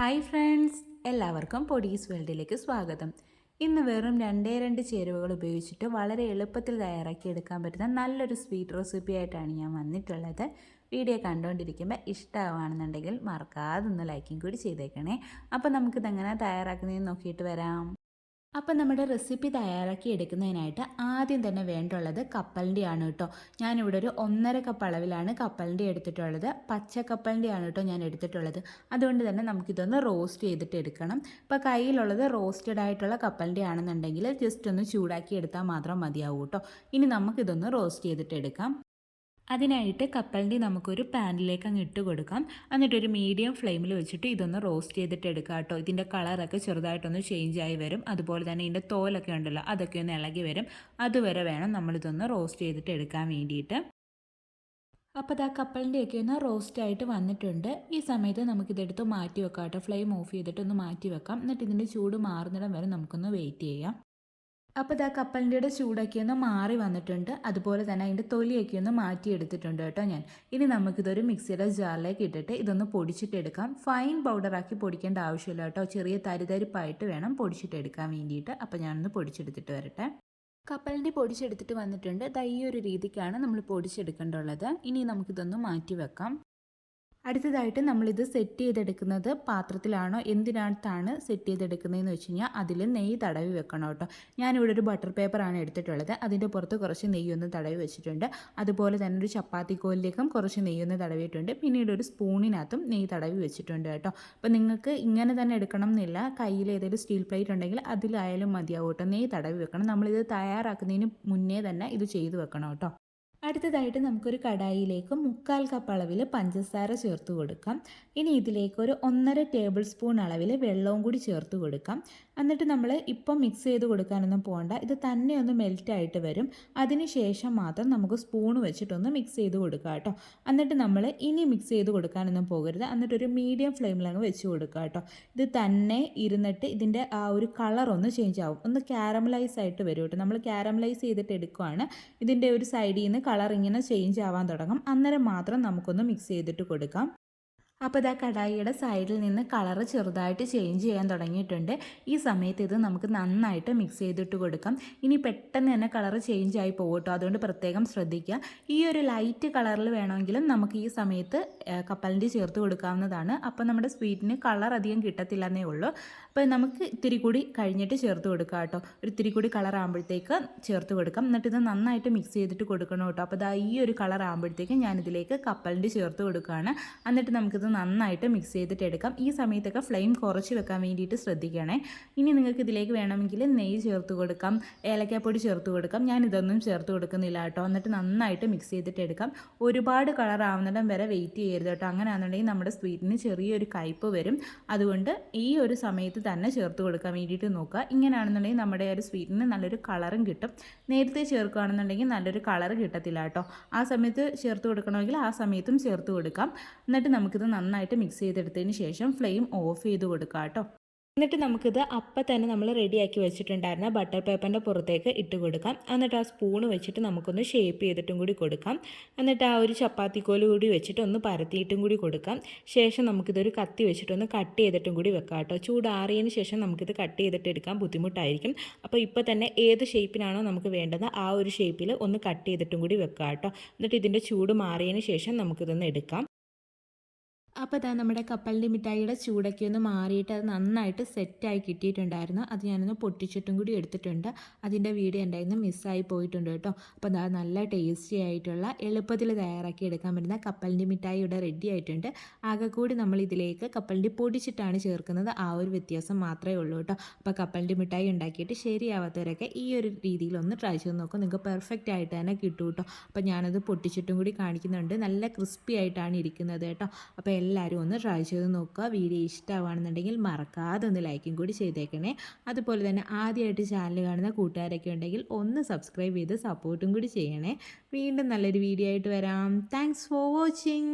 Hi friends, എല്ലാവർക്കും പൊടീസ് വേൾഡിലേക്ക് സ്വാഗതം. ഇന്ന് വെറും രണ്ട് ചേരുവകൾ ഉപയോഗിച്ചിട്ട് വളരെ എളുപ്പത്തിൽ തയ്യാറാക്കിയെടുക്കാൻ പറ്റുന്ന നല്ലൊരു സ്വീറ്റ് റെസിപ്പി ആയിട്ടാണ് ഞാൻ വന്നിട്ടുള്ളത്. വീഡിയോ കണ്ടുകൊണ്ടിരിക്കുമ്പോൾ ഇഷ്ടമാണെന്നുണ്ടെങ്കിൽ മറക്കാതെ ഒന്ന് ലൈക്കും കൂടി ചെയ്തേക്കണേ. അപ്പോൾ നമുക്കിതെങ്ങനെ തയ്യാറാക്കുന്നതെന്ന് നോക്കിയിട്ട് വരാം. അപ്പോൾ നമ്മുടെ റെസിപ്പി തയ്യാറാക്കി എടുക്കുന്നതിനായിട്ട് ആദ്യം തന്നെ വേണ്ടുള്ളത് കപ്പലണ്ടി ആണ് കേട്ടോ. ഞാനിവിടെ ഒരു 1.5 കപ്പ് അളവിലാണ് കപ്പലണ്ടി എടുത്തിട്ടുള്ളത്. പച്ച കപ്പലണ്ടി ആണ് കേട്ടോ ഞാൻ എടുത്തിട്ടുള്ളത്. അതുകൊണ്ട് തന്നെ നമുക്കിതൊന്ന് റോസ്റ്റ് ചെയ്തിട്ട് എടുക്കണം. ഇപ്പോൾ കയ്യിലുള്ളത് റോസ്റ്റഡ് ആയിട്ടുള്ള കപ്പലണ്ടി ആണെന്നുണ്ടെങ്കിൽ ജസ്റ്റ് ഒന്ന് ചൂടാക്കി എടുത്താൽ മാത്രം മതിയാവും കേട്ടോ. ഇനി നമുക്കിതൊന്ന് റോസ്റ്റ് ചെയ്തിട്ട് എടുക്കാം. അതിനായിട്ട് കപ്പലണ്ടി നമുക്കൊരു പാനിലേക്ക് അങ്ങ് ഇട്ട് കൊടുക്കാം. എന്നിട്ടൊരു മീഡിയം ഫ്ലെയിമിൽ വെച്ചിട്ട് ഇതൊന്ന് റോസ്റ്റ് ചെയ്തിട്ട് എടുക്കാം കേട്ടോ. ഇതിൻ്റെ കളറൊക്കെ ചെറുതായിട്ടൊന്ന് ചേഞ്ച് ആയി വരും. അതുപോലെ തന്നെ ഇതിൻ്റെ തോലൊക്കെ ഉണ്ടല്ലോ, അതൊക്കെ ഒന്ന് ഇളകി വരും. അതുവരെ വേണം നമ്മളിതൊന്ന് റോസ്റ്റ് ചെയ്തിട്ട് എടുക്കാൻ വേണ്ടിയിട്ട്. അപ്പോൾ ഇതാ കപ്പലിൻ്റെയൊക്കെ ഒന്ന് റോസ്റ്റായിട്ട് വന്നിട്ടുണ്ട്. ഈ സമയത്ത് നമുക്കിതെടുത്ത് മാറ്റി വെക്കാം കേട്ടോ. ഫ്ലെയിം ഓഫ് ചെയ്തിട്ട് ഒന്ന് മാറ്റി വെക്കാം. എന്നിട്ട് ഇതിൻ്റെ ചൂട് മാറുന്നിടം വരെ നമുക്കൊന്ന് വെയിറ്റ് ചെയ്യാം. അപ്പോൾ ഇതാ കപ്പലിൻ്റെ ചൂടൊക്കെ ഒന്ന് മാറി വന്നിട്ടുണ്ട്. അതുപോലെ തന്നെ അതിൻ്റെ തൊലിയൊക്കെ ഒന്ന് മാറ്റിയെടുത്തിട്ടുണ്ട് കേട്ടോ ഞാൻ. ഇനി നമുക്കിതൊരു മിക്സിയുടെ ജാറിലേക്ക് ഇട്ടിട്ട് ഇതൊന്ന് പൊടിച്ചിട്ടെടുക്കാം. ഫൈൻ പൗഡറാക്കി പൊടിക്കേണ്ട ആവശ്യമില്ല കേട്ടോ. ചെറിയ തരിതരിപ്പായിട്ട് വേണം പൊടിച്ചിട്ടെടുക്കാൻ വേണ്ടിയിട്ട്. അപ്പോൾ ഞാനൊന്ന് പൊടിച്ചെടുത്തിട്ട് വരട്ടെ. കപ്പലിൻ്റെ പൊടിച്ചെടുത്തിട്ട് വന്നിട്ടുണ്ട്. ഈ ഒരു രീതിക്കാണ് നമ്മൾ പൊടിച്ചെടുക്കേണ്ടുള്ളത്. ഇനി നമുക്കിതൊന്ന് മാറ്റി വെക്കാം. അടുത്തതായിട്ട് നമ്മളിത് സെറ്റ് ചെയ്തെടുക്കുന്നത് പാത്രത്തിലാണോ എന്തിനകത്താണ് സെറ്റ് ചെയ്തെടുക്കുന്നതെന്ന് വെച്ച് കഴിഞ്ഞാൽ അതിൽ നെയ്യ് തടവി വെക്കണം കേട്ടോ. ഞാനിവിടെ ഒരു ബട്ടർ പേപ്പറാണ് എടുത്തിട്ടുള്ളത്. അതിൻ്റെ പുറത്ത് കുറച്ച് നെയ്യൊന്ന് തടവി വെച്ചിട്ടുണ്ട്. അതുപോലെ തന്നെ ഒരു ചപ്പാത്തി കോലിലേക്കും കുറച്ച് നെയ്യൊന്ന് തടവിയിട്ടുണ്ട്. പിന്നീട് ഒരു സ്പൂണിനകത്തും നെയ്യ് തടവി വെച്ചിട്ടുണ്ട് കേട്ടോ. അപ്പോൾ നിങ്ങൾക്ക് ഇങ്ങനെ തന്നെ എടുക്കണം എന്നില്ല. കയ്യിൽ ഏതെങ്കിലും സ്റ്റീൽ പ്ലേറ്റ് ഉണ്ടെങ്കിൽ അതിലായാലും മതിയാവും കേട്ടോ. നെയ്യ് തടവി വെക്കണം. നമ്മളിത് തയ്യാറാക്കുന്നതിന് മുന്നേ തന്നെ ഇത് ചെയ്ത് വെക്കണം കേട്ടോ. അടുത്തതായിട്ട് നമുക്കൊരു കടായിലേക്ക് 1/4 കപ്പ് അളവിൽ പഞ്ചസാര ചേർത്ത് കൊടുക്കാം. ഇനി ഇതിലേക്ക് ഒരു 1.5 ടേബിൾ സ്പൂൺ അളവിൽ വെള്ളവും കൂടി ചേർത്ത് കൊടുക്കാം. എന്നിട്ട് നമ്മൾ ഇപ്പം മിക്സ് ചെയ്ത് കൊടുക്കാനൊന്നും പോകണ്ട. ഇത് തന്നെ ഒന്ന് മെൽറ്റായിട്ട് വരും. അതിന് ശേഷം മാത്രം നമുക്ക് സ്പൂൺ വെച്ചിട്ടൊന്ന് മിക്സ് ചെയ്ത് കൊടുക്കാം കേട്ടോ. എന്നിട്ട് നമ്മൾ ഇനി മിക്സ് ചെയ്ത് കൊടുക്കാനൊന്നും പോകരുത്. എന്നിട്ടൊരു മീഡിയം ഫ്ലെയിമിലങ്ങ് വെച്ച് കൊടുക്കുക കേട്ടോ. ഇത് തന്നെ ഇരുന്നിട്ട് ഇതിൻ്റെ ആ ഒരു കളർ ഒന്ന് ചേഞ്ച് ആവും. ഒന്ന് കാരമലൈസ് ആയിട്ട് വരും കേട്ടോ. നമ്മൾ കാരമലൈസ് ചെയ്തിട്ട് എടുക്കുകയാണ്. ഇതിൻ്റെ ഒരു സൈഡിൽ നിന്ന് കളർ ഇങ്ങനെ ചേഞ്ച് ആവാൻ തുടങ്ങും. അന്നേരം മാത്രം നമുക്കൊന്ന് മിക്സ് ചെയ്തിട്ട് കൊടുക്കാം. അപ്പോൾ ഇതാ കടായിയുടെ സൈഡിൽ നിന്ന് കളറ് ചെറുതായിട്ട് ചേഞ്ച് ചെയ്യാൻ തുടങ്ങിയിട്ടുണ്ട്. ഈ സമയത്ത് ഇത് നമുക്ക് നന്നായിട്ട് മിക്സ് ചെയ്തിട്ട് കൊടുക്കാം. ഇനി പെട്ടെന്ന് തന്നെ കളറ് ചേഞ്ച് ആയി പോകും കേട്ടോ. അതുകൊണ്ട് പ്രത്യേകം ശ്രദ്ധിക്കുക. ഈ ഒരു ലൈറ്റ് കളറിൽ വേണമെങ്കിലും നമുക്ക് ഈ സമയത്ത് കപ്പലണ്ടി ചേർത്ത് കൊടുക്കാവുന്നതാണ്. അപ്പോൾ നമ്മുടെ സ്വീറ്റിന് കളർ അധികം കിട്ടത്തില്ലെന്നേ ഉള്ളൂ. അപ്പോൾ നമുക്ക് ഇത്തിരി കൂടി കഴിഞ്ഞിട്ട് ചേർത്ത് കൊടുക്കാം കേട്ടോ. ഒരു ഇത്തിരി കൂടി കളർ ആകുമ്പോഴത്തേക്ക് ചേർത്ത് കൊടുക്കാം. എന്നിട്ട് ഇത് നന്നായിട്ട് മിക്സ് ചെയ്തിട്ട് കൊടുക്കണം കേട്ടോ. അപ്പോൾ ഇതാ ഈ ഒരു കളർ ആകുമ്പോഴത്തേക്ക് ഞാനിതിലേക്ക് കപ്പലണ്ടി ചേർത്ത് കൊടുക്കുകയാണ്. എന്നിട്ട് നമുക്കിത് നന്നായിട്ട് മിക്സ് ചെയ്തിട്ട് എടുക്കാം. ഈ സമയത്തൊക്കെ ഫ്ലെയിം കുറച്ച് വെക്കാൻ വേണ്ടിയിട്ട് ശ്രദ്ധിക്കണേ. ഇനി നിങ്ങൾക്ക് ഇതിലേക്ക് വേണമെങ്കിൽ നെയ്യ് ചേർത്ത് കൊടുക്കാം, ഏലക്കാപ്പൊടി ചേർത്ത് കൊടുക്കാം. ഞാൻ ഇതൊന്നും ചേർത്ത് കൊടുക്കുന്നില്ല കേട്ടോ. എന്നിട്ട് നന്നായിട്ട് മിക്സ് ചെയ്തിട്ട് എടുക്കാം. ഒരുപാട് കളർ ആവുന്നിടം വരെ വെയിറ്റ് ചെയ്യരുത് കേട്ടോ. അങ്ങനെയാണെന്നുണ്ടെങ്കിൽ നമ്മുടെ സ്വീറ്റിന് ചെറിയൊരു കയ്പ്പ് വരും. അതുകൊണ്ട് ഈ ഒരു സമയത്ത് തന്നെ ചേർത്ത് കൊടുക്കാൻ വേണ്ടിയിട്ട് നോക്കുക. ഇങ്ങനെയാണെന്നുണ്ടെങ്കിൽ നമ്മുടെ ഒരു സ്വീറ്റിന് നല്ലൊരു കളറും കിട്ടും. നേരത്തെ ചേർക്കുകയാണെന്നുണ്ടെങ്കിൽ നല്ലൊരു കളർ കിട്ടത്തില്ല കേട്ടോ. ആ സമയത്ത് ചേർത്ത് കൊടുക്കണമെങ്കിൽ ആ സമയത്തും ചേർത്ത് കൊടുക്കാം. എന്നിട്ട് നമുക്കിത് നന്നായിട്ട് മിക്സ് ചെയ്തെടുത്തതിന് ശേഷം ഫ്ലെയിം ഓഫ് ചെയ്ത് കൊടുക്കാം കേട്ടോ. എന്നിട്ട് നമുക്കിത് അപ്പം തന്നെ നമ്മൾ റെഡിയാക്കി വെച്ചിട്ടുണ്ടായിരുന്ന ബട്ടർ പേപ്പറിൻ്റെ പുറത്തേക്ക് ഇട്ട് കൊടുക്കാം. എന്നിട്ട് ആ സ്പൂണ് വെച്ചിട്ട് നമുക്കൊന്ന് ഷേപ്പ് ചെയ്തിട്ടും കൂടി കൊടുക്കാം. എന്നിട്ട് ആ ഒരു ചപ്പാത്തിക്കോല് കൂടി വെച്ചിട്ട് ഒന്ന് പരത്തിയിട്ടും കൂടി കൊടുക്കാം. ശേഷം നമുക്കിതൊരു കത്തി വെച്ചിട്ടൊന്ന് കട്ട് ചെയ്തിട്ടും കൂടി വെക്കാം കേട്ടോ. ചൂടാറിയതിന് ശേഷം നമുക്കിത് കട്ട് ചെയ്തിട്ട് എടുക്കാൻ ബുദ്ധിമുട്ടായിരിക്കും. അപ്പോൾ ഇപ്പോൾ തന്നെ ഏത് ഷേപ്പിനാണോ നമുക്ക് വേണ്ടത് ആ ഒരു ഷേപ്പിൽ ഒന്ന് കട്ട് ചെയ്തിട്ടും കൂടി വെക്കാം കേട്ടോ. എന്നിട്ട് ഇതിൻ്റെ ചൂട് മാറിയതിന് ശേഷം നമുക്കിതൊന്ന് എടുക്കാം. അപ്പോൾ ഇതാ നമ്മുടെ കപ്പലിൻ്റെ മിഠായിയുടെ ചൂടൊക്കെ ഒന്ന് മാറിയിട്ട് അത് നന്നായിട്ട് സെറ്റായി കിട്ടിയിട്ടുണ്ടായിരുന്നു. അത് ഞാനൊന്ന് പൊട്ടിച്ചിട്ടും കൂടി എടുത്തിട്ടുണ്ട്. അതിൻ്റെ വീഡിയോ ഉണ്ടായിരുന്നു, മിസ്സായി പോയിട്ടുണ്ട് കേട്ടോ. അപ്പോൾ അതാ നല്ല ടേസ്റ്റി ആയിട്ടുള്ള എളുപ്പത്തിൽ തയ്യാറാക്കി എടുക്കാൻ പറ്റുന്ന കപ്പലിൻ്റെ മിഠായി ഇവിടെ റെഡി ആയിട്ടുണ്ട്. ആകെ കൂടി നമ്മൾ ഇതിലേക്ക് കപ്പലിൻ്റെ പൊടിച്ചിട്ടാണ് ചേർക്കുന്നത്. ആ ഒരു വ്യത്യാസം മാത്രമേ ഉള്ളൂ കേട്ടോ. അപ്പോൾ കപ്പലിൻ്റെ മിഠായി ഉണ്ടാക്കിയിട്ട് ശരിയാവാത്തവരൊക്കെ ഈ ഒരു രീതിയിലൊന്ന് ട്രൈ ചെയ്ത് നോക്കും. നിങ്ങൾക്ക് പെർഫെക്റ്റ് ആയിട്ട് തന്നെ കിട്ടും കേട്ടോ. അപ്പോൾ ഞാനത് പൊട്ടിച്ചിട്ടും കൂടി കാണിക്കുന്നുണ്ട്. നല്ല ക്രിസ്പി ആയിട്ടാണ് ഇരിക്കുന്നത് കേട്ടോ. അപ്പോൾ എല്ലാവരും ഒന്ന് ട്രൈ ചെയ്ത് നോക്കുക. വീഡിയോ ഇഷ്ടമാണെന്നുണ്ടെങ്കിൽ മറക്കാതെ ഒന്ന് ലൈക്കും കൂടി ചെയ്തേക്കണേ. അതുപോലെ തന്നെ ആദ്യമായിട്ട് ചാനൽ കാണുന്ന കൂട്ടുകാരൊക്കെ ഉണ്ടെങ്കിൽ ഒന്ന് സബ്സ്ക്രൈബ് ചെയ്ത് സപ്പോർട്ടും കൂടി ചെയ്യണേ. വീണ്ടും നല്ലൊരു വീഡിയോ ആയിട്ട് വരാം. Thanks for watching.